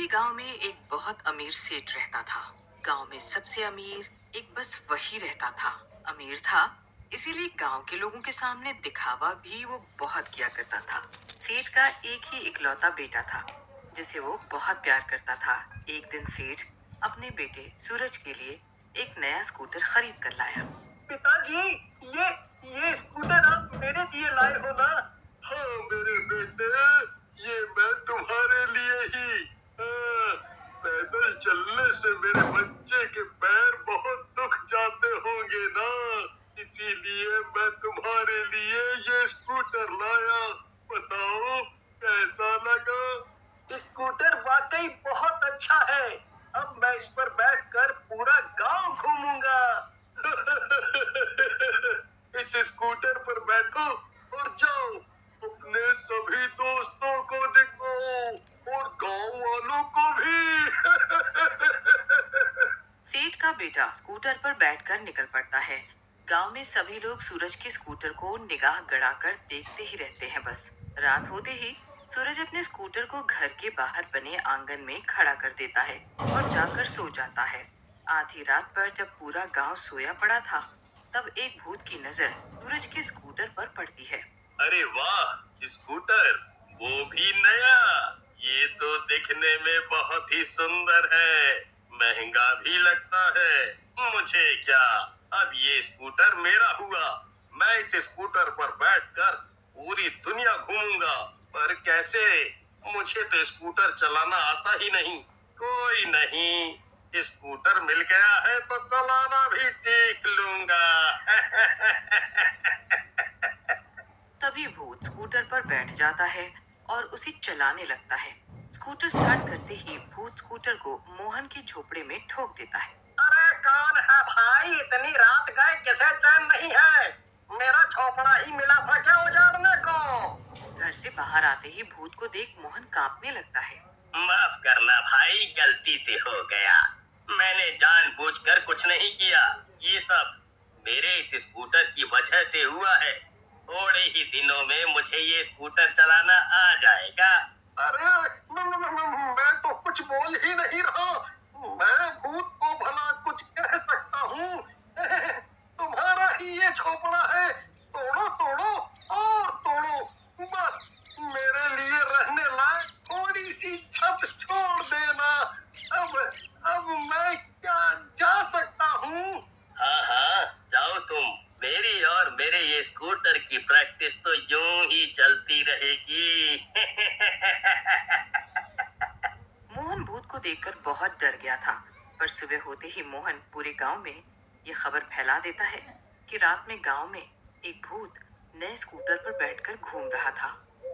गांव में एक बहुत अमीर सेठ रहता था। गांव में सबसे अमीर एक बस वही रहता था। अमीर था, इसीलिए गांव के लोगों के सामने दिखावा भी वो बहुत किया करता था। सेठ का एक ही इकलौता बेटा था, जिसे वो बहुत प्यार करता था। एक दिन सेठ अपने बेटे सूरज के लिए एक नया स्कूटर खरीद कर लाया। पिताजी, ये ये स्कूटर आप मेरे लिए लाए हो ना? हाँ मेरे बेटे, ये मैं तुम्हारे लिए ही। हाँ, पैदल चलने से मेरे बच्चे के पैर बहुत दुख जाते होंगे ना, इसीलिए मैं तुम्हारे लिए ये स्कूटर लाया। बताओ कैसा लगा? स्कूटर वाकई बहुत अच्छा है। अब मैं इस पर बैठकर पूरा गांव घूमूंगा। इस स्कूटर पर बैठो और जाओ, अपने सभी दोस्तों को दिखाओ और गांव वालों को भी। सेठ का बेटा स्कूटर पर बैठकर निकल पड़ता है। गांव में सभी लोग सूरज के स्कूटर को निगाह गड़ाकर देखते ही रहते हैं। बस रात होते ही सूरज अपने स्कूटर को घर के बाहर बने आंगन में खड़ा कर देता है और जाकर सो जाता है। आधी रात पर जब पूरा गांव सोया पड़ा था, तब एक भूत की नजर सूरज के स्कूटर पर पड़ती है। अरे वाह, स्कूटर, वो भी नया। ये तो दिखने में बहुत ही सुंदर है, महंगा भी लगता है। मुझे क्या, अब ये स्कूटर मेरा हुआ। मैं इस स्कूटर पर बैठकर पूरी दुनिया घूमूंगा। पर कैसे? मुझे तो स्कूटर चलाना आता ही नहीं। कोई नहीं, स्कूटर मिल गया है तो चलाना भी सीख लूंगा। तभी भूत स्कूटर पर बैठ जाता है और उसे चलाने लगता है। स्कूटर स्टार्ट करते ही भूत स्कूटर को मोहन की झोपड़ी में ठोक देता है। अरे कौन है भाई? इतनी रात गए किसे चैन नहीं है? मेरा झोपड़ा ही मिला था क्या उजाड़ने को? घर से बाहर आते ही भूत को देख मोहन कांपने लगता है। माफ करना भाई, गलती से हो गया। मैंने जानबूझकर कुछ नहीं किया। ये सब मेरे इस स्कूटर की वजह से हुआ है। थोड़े ही दिनों में मुझे ये स्कूटर चलाना आ जाएगा। अरे मैं तो कुछ बोल ही नहीं रहा। मैं भूत को भला कुछ कह सकता हूँ? तुम्हारा ही ये झोपड़ा है, तोड़ो तोड़ो और तोड़ो। बस मेरे लिए रहने लायक थोड़ी सी छत छोड़ देना। अब अब मैं क्या जा सकता हूँ? हाँ हाँ, जाओ तुम। मेरी और मेरे ये स्कूटर की प्रैक्टिस तो यूं ही चलती रहेगी। मोहन भूत को देखकर बहुत डर गया था, पर सुबह होते ही मोहन पूरे गांव में ये खबर फैला देता है कि रात में गांव में एक भूत नए स्कूटर पर बैठकर घूम रहा था।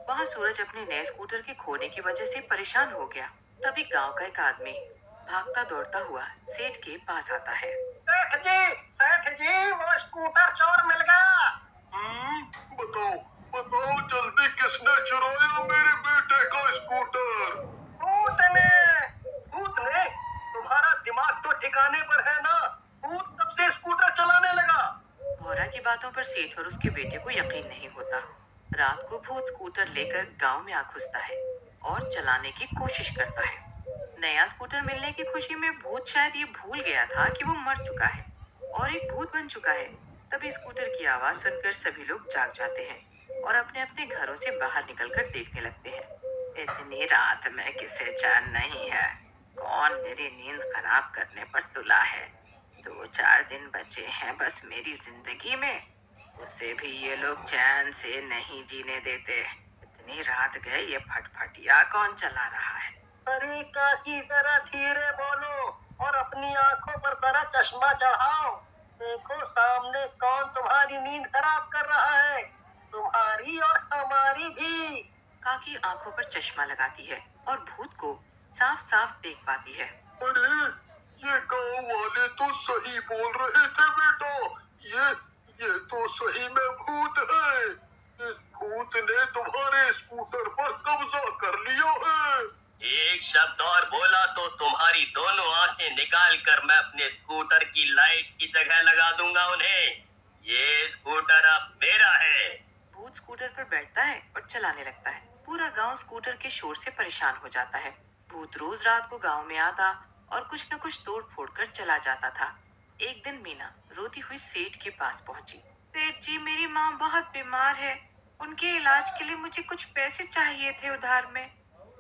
वहां सूरज अपने नए स्कूटर के खोने की वजह से परेशान हो गया। तभी गांव का एक आदमी भागता दौड़ता हुआ सेठ के पास आता है। सेठ जी, वो स्कूटर चोर मिल गया। बताओ बताओ जल्दी, किसने चुराया मेरे बेटे का स्कूटर? भूत ने। भूत ने? तुम्हारा दिमाग तो ठिकाने पर है ना? भूत कब से स्कूटर चलाने लगा? भौरा की बातों पर सेठ और उसके बेटे को यकीन नहीं होता। रात को भूत स्कूटर लेकर गांव में आ घुसता है और चलाने की कोशिश करता है। नया स्कूटर मिलने की खुशी में भूत शायद ये भूल गया था कि वो मर चुका है और एक भूत बन चुका है। तभी स्कूटर की आवाज सुनकर सभी लोग जाग जाते हैं और अपने अपने घरों से बाहर निकलकर देखने लगते हैं। इतनी रात में किसे चैन नहीं है? कौन मेरी नींद खराब करने पर तुला है? 2-4 दिन बचे हैं बस मेरी जिंदगी में, उसे भी ये लोग चैन से नहीं जीने देते। इतनी रात गए, ये फटफटिया कौन चला रहा है? अरे काकी, जरा धीरे बोलो और अपनी आंखों पर जरा चश्मा चढ़ाओ। देखो सामने कौन तुम्हारी नींद खराब कर रहा है, तुम्हारी और हमारी भी। काकी आंखों पर चश्मा लगाती है और भूत को साफ साफ देख पाती है। अरे ये गांव वाले तो सही बोल रहे थे बेटा। ये ये तो सही में भूत है। इस भूत ने तुम्हारे स्कूटर पर कब्जा कर लिया है। एक शब्द और बोला तो तुम्हारी दोनों आंखें निकाल कर मैं अपने स्कूटर की लाइट की जगह लगा दूंगा उन्हें। ये स्कूटर अब मेरा है। भूत स्कूटर पर बैठता है और चलाने लगता है। पूरा गांव स्कूटर के शोर से परेशान हो जाता है। भूत रोज रात को गांव में आता और कुछ न कुछ तोड़ फोड़ कर चला जाता था। एक दिन मीना रोती हुई सेठ के पास पहुंची। सेठ जी, मेरी माँ बहुत बीमार है। उनके इलाज के लिए मुझे कुछ पैसे चाहिए थे उधार में।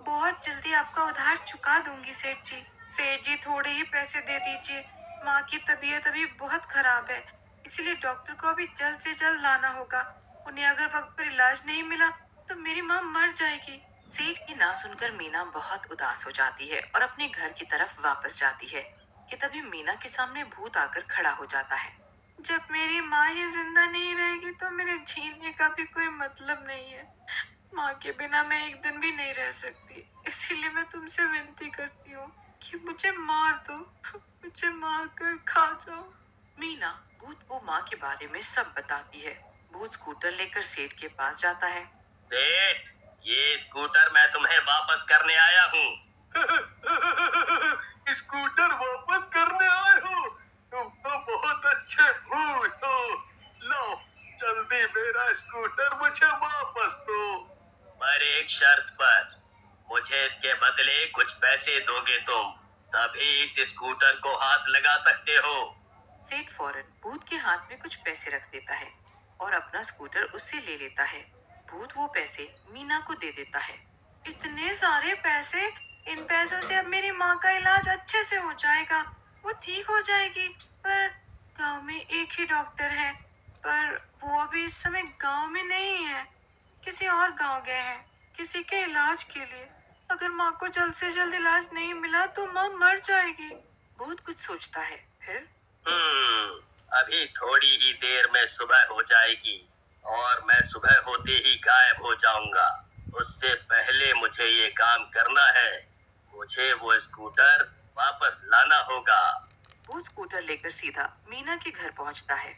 बहुत जल्दी आपका उधार चुका दूंगी सेठ जी। सेठ जी, थोड़े ही पैसे दे दीजिए। माँ की तबीयत अभी बहुत खराब है, इसीलिए डॉक्टर को अभी जल्द से जल्द लाना होगा। उन्हें अगर वक्त पर इलाज नहीं मिला तो मेरी माँ मर जाएगी। सेठ की ना सुनकर मीना बहुत उदास हो जाती है और अपने घर की तरफ वापस जाती है कि तभी मीना के सामने भूत आकर खड़ा हो जाता है। जब मेरी माँ ही जिंदा नहीं रहेगी तो मेरे जीने का भी कोई मतलब नहीं है। माँ के बिना मैं एक दिन भी नहीं रह सकती, इसीलिए मैं तुमसे विनती करती हूँ कि मुझे मार दो, मुझे मार कर खा जाओ। मीना भूत को माँ के बारे में सब बताती है। भूत स्कूटर लेकर सेठ के पास जाता है। सेठ, ये स्कूटर मैं तुम्हें वापस करने आया हूँ। स्कूटर वापस करने आए हो? तुम तो बहुत अच्छे भूत हो। लो, जल्दी मेरा स्कूटर मुझे वापस दो। पर एक शर्त पर, मुझे इसके बदले कुछ पैसे दोगे तुम, तभी इस स्कूटर को हाथ लगा सकते हो। सेठ फौरन भूत के हाथ में कुछ पैसे रख देता है और अपना स्कूटर उससे ले लेता है। भूत वो पैसे मीना को दे देता है। इतने सारे पैसे! इन पैसों से अब मेरी माँ का इलाज अच्छे से हो जाएगा, वो ठीक हो जाएगी। पर गांव में एक ही डॉक्टर है, पर वो अभी इस समय गांव में नहीं है, किसी और गांव गए हैं किसी के इलाज के लिए। अगर माँ को जल्द से जल्द इलाज नहीं मिला तो माँ मर जाएगी। भूत कुछ सोचता है, फिर अभी थोड़ी ही देर में सुबह हो जाएगी और मैं सुबह होते ही गायब हो जाऊंगा। उससे पहले मुझे ये काम करना है। मुझे वो स्कूटर वापस लाना होगा। भूत स्कूटर लेकर सीधा मीना के घर पहुंचता है।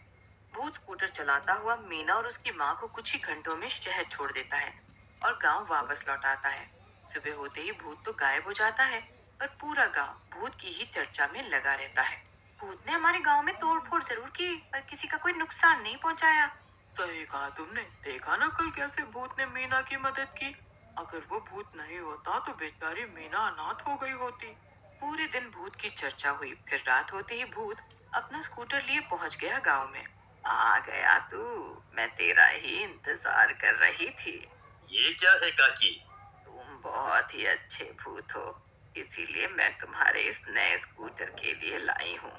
भूत स्कूटर चलाता हुआ मीना और उसकी माँ को कुछ ही घंटों में शहर छोड़ देता है और गांव वापस लौट आता है। सुबह होते ही भूत तो गायब हो जाता है, पर पूरा गांव भूत की ही चर्चा में लगा रहता है। भूत ने हमारे गांव में तोड़ फोड़ जरूर की, पर किसी का कोई नुकसान नहीं पहुंचाया। सही कहा तुमने। देखा ना कल कैसे भूत ने मीना की मदद की। अगर वो भूत नहीं होता तो बेचारी मीना अनाथ हो गई होती। पूरे दिन भूत की चर्चा हुई। फिर रात होते ही भूत अपना स्कूटर लिए पहुंच गया गांव में। आ गया तू, मैं तेरा ही इंतजार कर रही थी। ये क्या है काकी? तुम बहुत ही अच्छे भूत हो, इसीलिए मैं तुम्हारे इस नए स्कूटर के लिए लाई हूँ।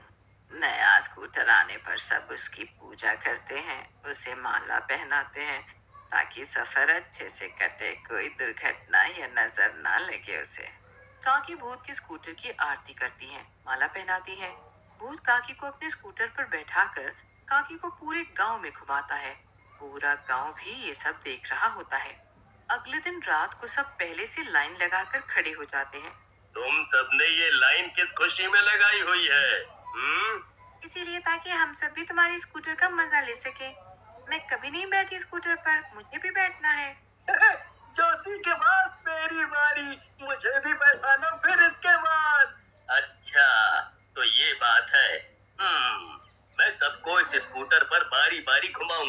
नया स्कूटर आने पर सब उसकी पूजा करते हैं, उसे माला पहनाते हैं ताकि सफर अच्छे से कटे, कोई दुर्घटना या नजर ना लगे उसे। काकी भूत के स्कूटर की आरती करती हैं, माला पहनाती हैं। भूत काकी को अपने स्कूटर पर बैठाकर काकी को पूरे गांव में घुमाता है। पूरा गांव भी ये सब देख रहा होता है। अगले दिन रात को सब पहले से लाइन लगाकर खड़े हो जाते हैं। तुम सबने ये लाइन किस खुशी में लगाई हुई है? इसीलिए ताकि हम सब भी तुम्हारी स्कूटर का मजा ले सके। मैं कभी नहीं बैठी स्कूटर पर, मुझे भी बैठना है। ज्योति के बाद मेरी बारी, मुझे भी बैठाना फिर इसके बाद। अच्छा, तो ये बात है। मैं सबको इस स्कूटर पर बारी बारी घुमाऊंगा।